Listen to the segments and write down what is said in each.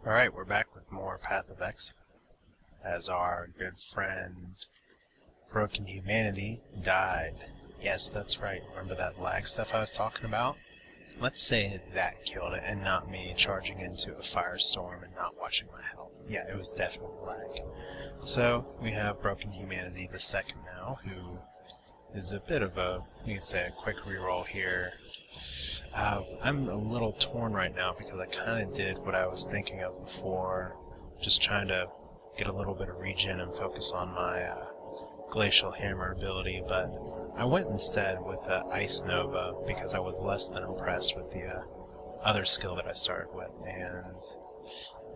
Alright, we're back with more Path of Exile, as our good friend Broken Humanity died. Yes, that's right, remember that lag stuff I was talking about? Let's say that killed it, and not me charging into a firestorm and not watching my health. Yeah, it was definitely lag. So, we have Broken Humanity the second now, who is a bit of a, you could say, a quick reroll here. I'm a little torn right now because I kind of did what I was thinking of before, just trying to get a little bit of regen and focus on my Glacial Hammer ability, but I went instead with Ice Nova because I was less than impressed with the other skill that I started with, and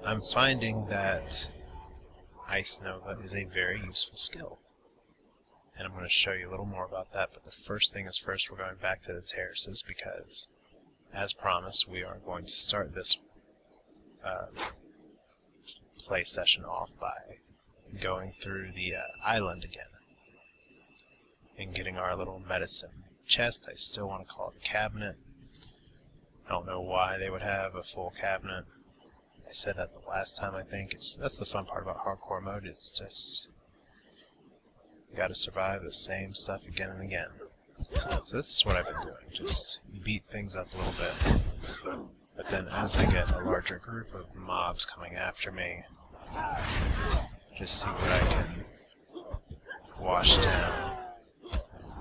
I'm finding that Ice Nova is a very useful skill. And I'm going to show you a little more about that, but the first thing is first we're going back to the terraces because, as promised, we are going to start this play session off by going through the island again and getting our little medicine chest. I still want to call it a cabinet. I don't know why they would have a full cabinet. I said that the last time, I think. That's the fun part about hardcore mode, it's just you gotta survive the same stuff again and again. So this is what I've been doing, just beat things up a little bit. But then as I get a larger group of mobs coming after me, just see what I can wash down.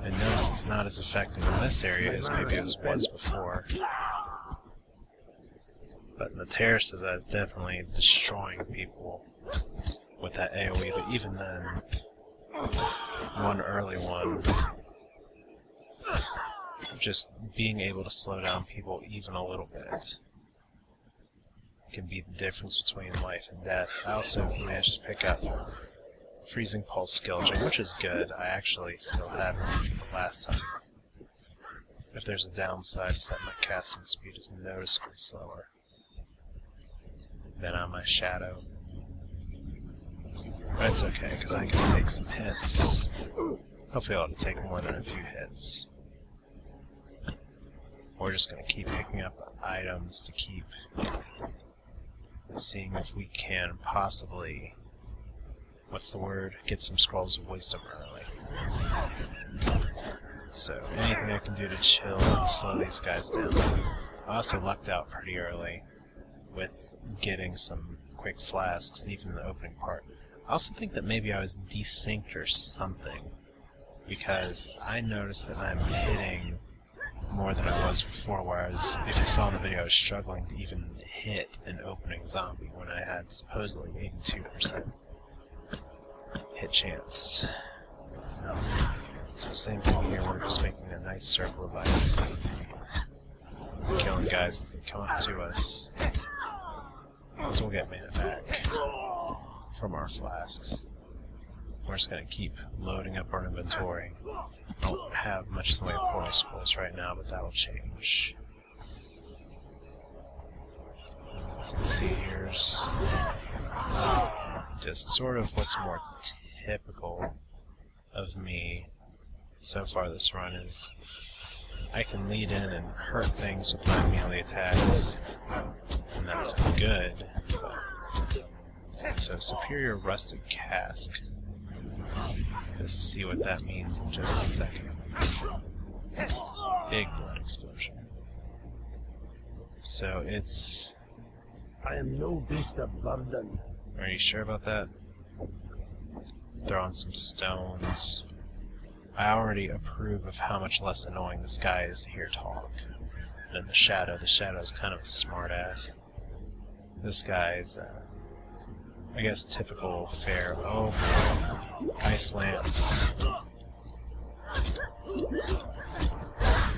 And notice it's not as effective in this area as maybe it was before. But in the terraces I was definitely destroying people with that AoE, but even then, one early one, just being able to slow down people even a little bit can be the difference between life and death. I also managed to pick up Freezing Pulse skill gem, which is good. I actually still had one from the last time. If there's a downside, it's that my casting speed is noticeably slower than on my shadow. But it's okay, because I can take some hits. Hopefully I'll take more than a few hits. We're just going to keep picking up items to keep seeing if we can possibly, what's the word, get some Scrolls of Wisdom early. So anything I can do to chill and slow these guys down. I also lucked out pretty early with getting some quick flasks, even in the opening part. I also think that maybe I was desynced or something, because I noticed that I'm hitting more than I was before, whereas if you saw in the video I was struggling to even hit an opening zombie when I had supposedly 82% hit chance. So same thing here, we're just making a nice circle of ice, killing guys as they come up to us, because we'll get mana back from our flasks. We're just going to keep loading up our inventory. I don't have much in the way of portal scrolls right now, but that will change. As you can see, here's just sort of what's more typical of me so far this run is I can lead in and hurt things with my melee attacks, and that's good. So Superior Rusted Cask. Let's see what that means in just a second. Big blood explosion. So it's... I am no beast of burden. Are you sure about that? Throw on some stones. I already approve of how much less annoying this guy is to hear talk than the Shadow. The Shadow is kind of a smartass. This guy is, I guess, typical fare. Oh, Ice Lance.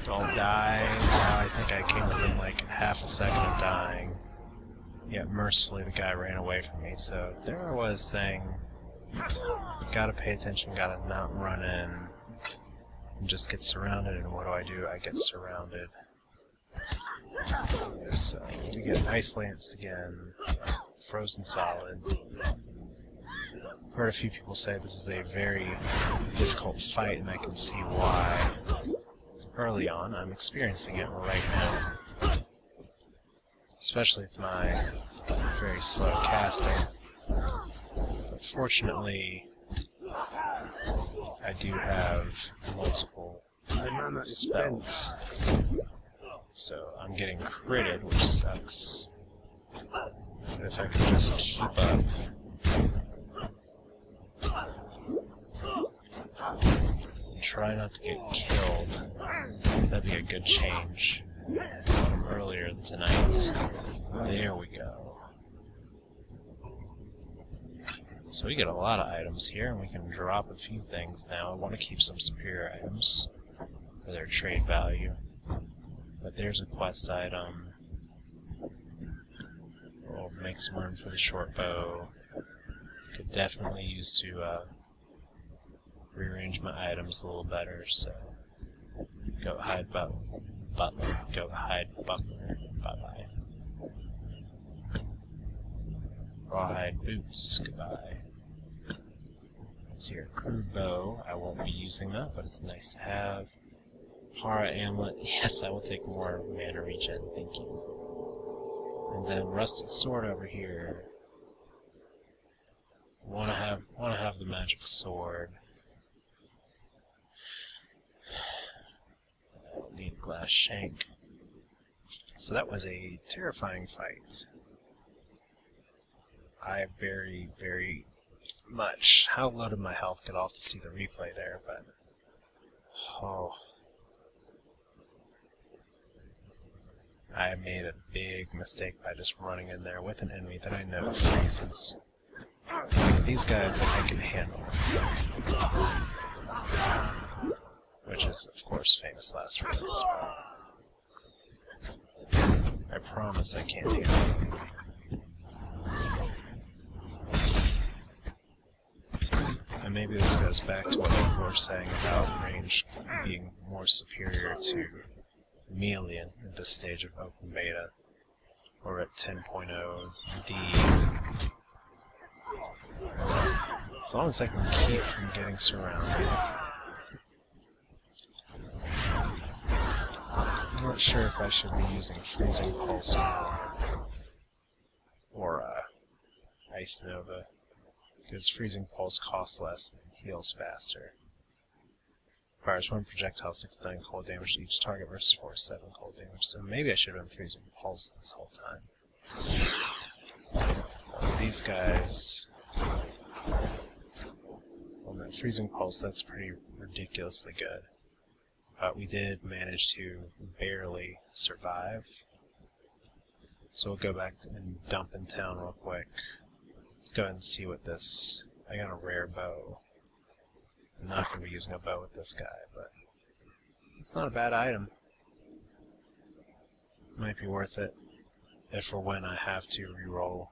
Don't die. Wow, I think I came within like half a second of dying. Yet mercifully the guy ran away from me, so there I was saying, gotta pay attention, gotta not run in, and just get surrounded, and what do? I get surrounded. So, we get Ice Lanced again, Frozen Solid. I've heard a few people say this is a very difficult fight, and I can see why. Early on, I'm experiencing it right now. Especially with my very slow casting. But fortunately, I do have multiple My mana is spent. spells. So I'm getting critted, which sucks. But if I could just keep up. And try not to get killed, that'd be a good change from earlier tonight. There we go. So we get a lot of items here, and we can drop a few things now. I want to keep some superior items for their trade value. But there's a quest item. We'll make some room for the short bow. Could definitely use to rearrange my items a little better, so go hide butler, go hide buckler, bye-bye. Rawhide boots, goodbye. Let's see, a crude bow. I won't be using that, but it's nice to have. Hara amulet. Yes, I will take more mana regen, thank you. And then rusted sword over here. Wanna have the magic sword. I don't need glass shank. So that was a terrifying fight. I very, very much. How low did my health get off to see the replay there, but oh, I made a big mistake by just running in there with an enemy that I know freezes. These guys I can handle, which is of course famous last words. I promise I can't handle them. And maybe this goes back to what people were saying about range being more superior to melee at this stage of open beta. We're at 10.0 D. As long as I can keep from getting surrounded. I'm not sure if I should be using Freezing Pulse or Ice Nova, because Freezing Pulse costs less and heals faster. Fires 1 projectile, 6-9 cold damage to each target versus 4-7 cold damage. So maybe I should have been Freezing Pulse this whole time. These guys... Well, no, Freezing Pulse, that's pretty ridiculously good. But we did manage to barely survive. So we'll go back and dump in town real quick. Let's go ahead and see what this... I got a rare bow. I'm not going to be using a bow with this guy, but it's not a bad item. Might be worth it if or when I have to reroll.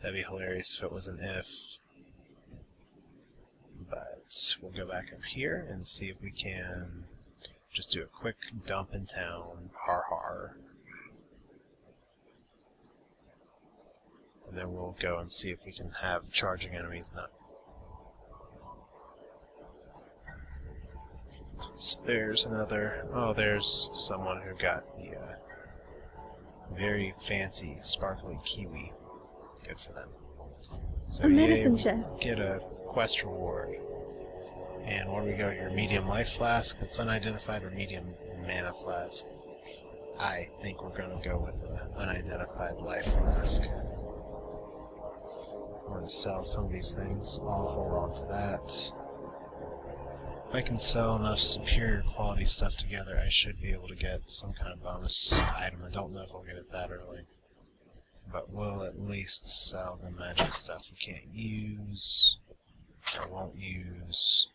That'd be hilarious if it was an if. But we'll go back up here and see if we can just do a quick dump in town. Har har. And then we'll go and see if we can have charging enemies not. So there's another. Oh, there's someone who got the very fancy, sparkly kiwi. Good for them. So A medicine we'll chest. get a quest reward. And where do we go? Your medium life flask that's unidentified or medium mana flask? I think we're going to go with an unidentified life flask. We're going to sell some of these things. I'll hold on to that. If I can sell enough superior quality stuff together, I should be able to get some kind of bonus item. I don't know if I'll get it that early. But we'll at least sell the magic stuff we can't use, or won't use.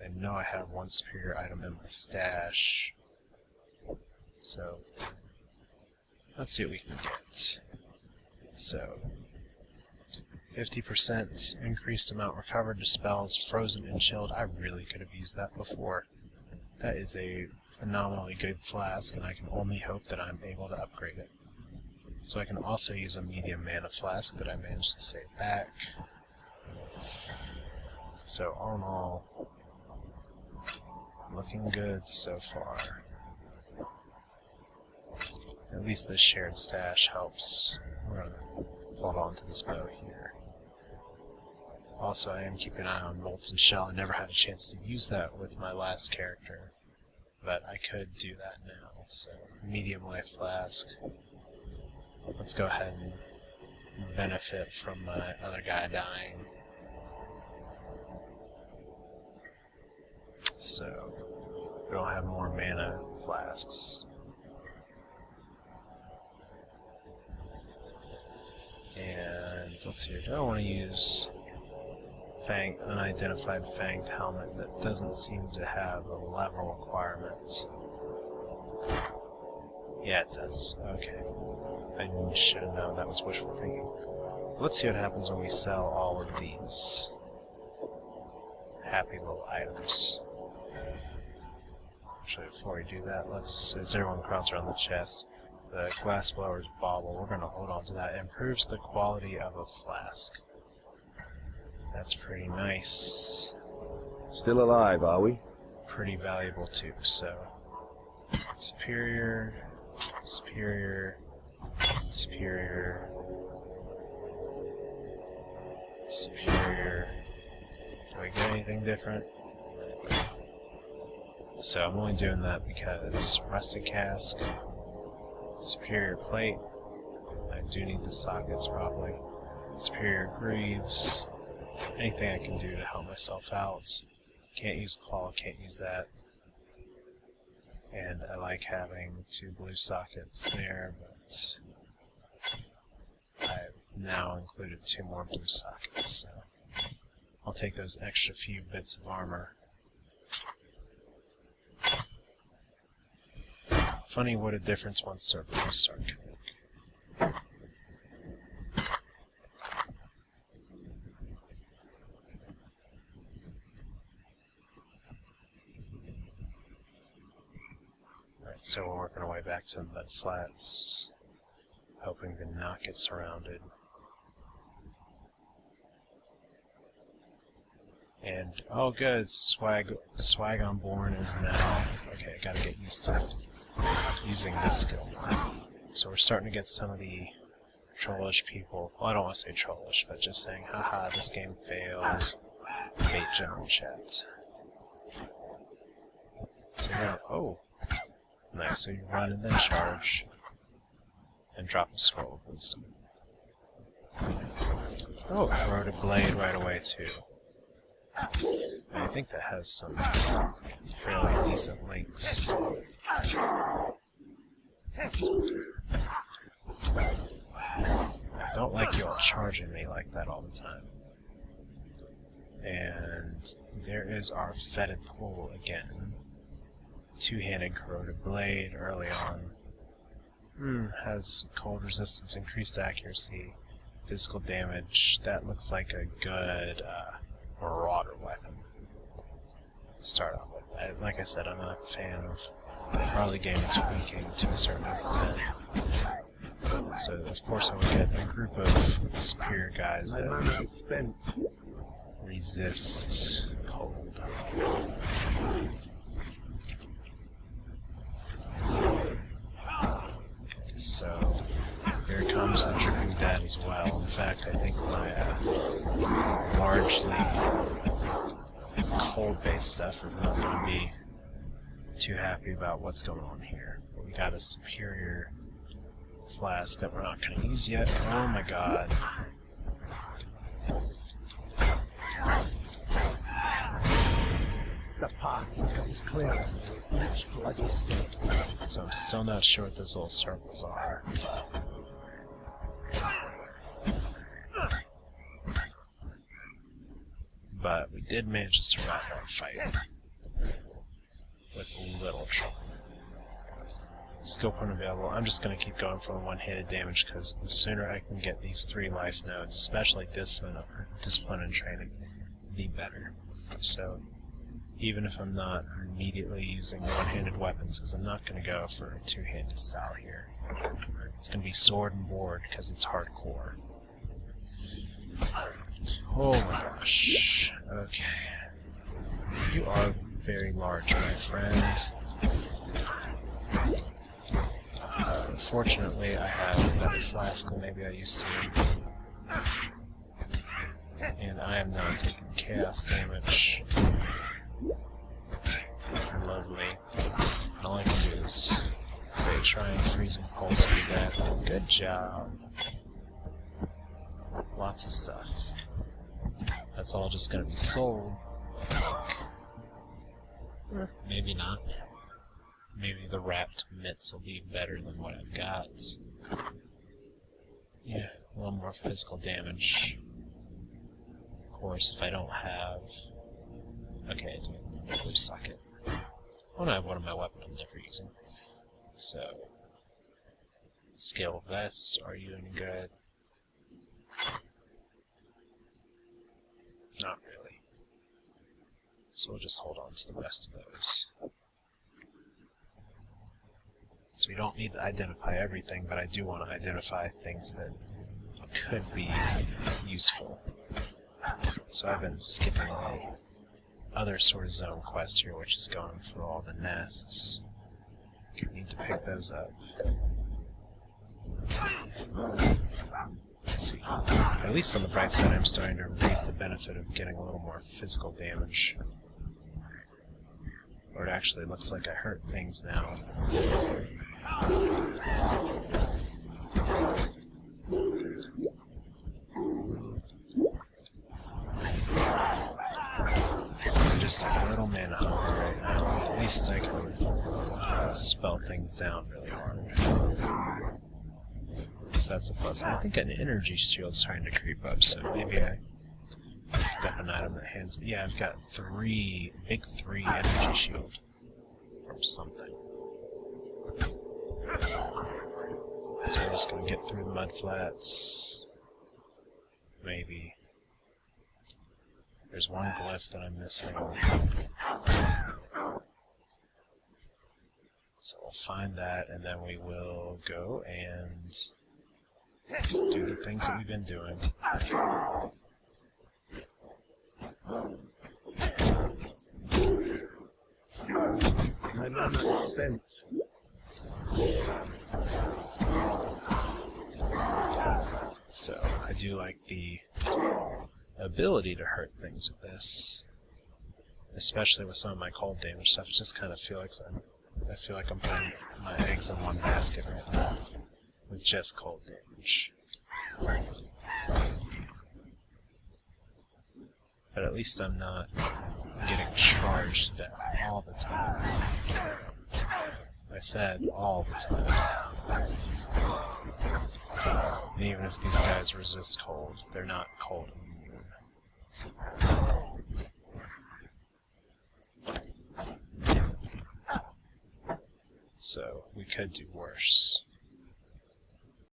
I know I have one superior item in my stash. So, let's see what we can get. So, 50% increased amount recovered to spells, frozen and chilled. I really could have used that before. That is a phenomenally good flask, and I can only hope that I'm able to upgrade it. So I can also use a medium mana flask that I managed to save back. So all in all, looking good so far. And at least the shared stash helps. We're going to hold on to this bow here. Also, I am keeping an eye on Molten Shell. I never had a chance to use that with my last character, but I could do that now. So, medium life flask. Let's go ahead and benefit from my other guy dying. So, we don't have more mana flasks. And let's see, I don't want to use unidentified fanged helmet that doesn't seem to have a level requirement. Yeah, it does. Okay. I should have known that was wishful thinking. Let's see what happens when we sell all of these happy little items. Actually, before we do that, as everyone crowds around the chest, the glassblower's bauble, we're going to hold on to that. It improves the quality of a flask. That's pretty nice. Still alive, are we? Pretty valuable too, so... Superior... Superior... Superior... Superior... Do we get anything different? So I'm only doing that because rusted cask, superior plate, I do need the sockets probably, superior greaves, anything I can do to help myself out. Can't use claw, can't use that. And I like having 2 blue sockets there, but I've now included 2 more blue sockets, so I'll take those extra few bits of armor. Funny what a difference one servers start can make. Alright, so we're working our way back to the mud flats, hoping to not get surrounded. And, oh good, Swag on Born is now... Okay, I gotta get used to using this skill. So we're starting to get some of the trollish people. Well, I don't want to say trollish, but just saying, haha, this game fails. Hate general chat. So we're gonna... Oh! Nice, so you run and then charge. And drop a scroll of wisdom. Oh, I wrote a blade right away too. And I think that has some fairly decent links. I don't like you all charging me like that all the time. And there is our fetid pool again. Two-handed corroded blade early on. Has cold resistance, increased accuracy, physical damage. That looks like a good marauder weapon to start off with. Like I said, I'm not a fan of early game tweaking to a certain extent. So of course I would get a group of superior guys that resist cold. So here comes the Dripping Dead as well. In fact, I think my largely cold-based stuff is not going to be too happy about what's going on here. But we got a superior flask that we're not going to use yet. Oh my god. The path becomes clearer each bloody step. So I'm still not sure what those little circles are. But we did manage to survive that fight with little trouble. Skill point available. I'm just going to keep going for one-handed damage because the sooner I can get these 3 life nodes, especially discipline and training, the better. So even if I'm not immediately using one-handed weapons, because I'm not going to go for a two-handed style here. It's going to be sword and board because it's hardcore. Oh my gosh. Okay. You are very large, my friend. But fortunately, I have a better flask than maybe I used to. And I am now taking chaos damage. Lovely. And all I can do is say try and freezing pulse with that. Good job. Lots of stuff. That's all just gonna be sold, I think. Maybe not. Maybe the wrapped mitts will be better than what I've got. Yeah, a little more physical damage. Of course, if I don't have... Okay, I do. Blue socket. Oh no, I have one of my weapons I'm never using. So... Scale vest, are you any good? Not really. So we'll just hold on to the rest of those. So we don't need to identify everything, but I do want to identify things that could be useful. So I've been skipping the other sort of zone quest here, which is going for all the nests. I need to pick those up. Let's see. At least on the bright side, I'm starting to reap the benefit of getting a little more physical damage. Or it actually looks like I hurt things now. So I'm just a little mana hungry right now. At least I can spell things down really hard. So that's a plus. I think an energy shield's starting to creep up, so maybe I picked up an item that hands... Yeah, I've got big three energy shield from something. So we're just gonna get through the mud flats. Maybe. There's one glyph that I'm missing. So we'll find that, and then we will go and do the things that we've been doing. My mana is spent. So, I do like the ability to hurt things with this. Especially with some of my cold damage stuff. It just kind of feels like I feel like I'm putting my eggs in one basket right now. With just cold damage. But at least I'm not getting charged to death all the time. I said all the time. And even if these guys resist cold, they're not cold immune. So, we could do worse.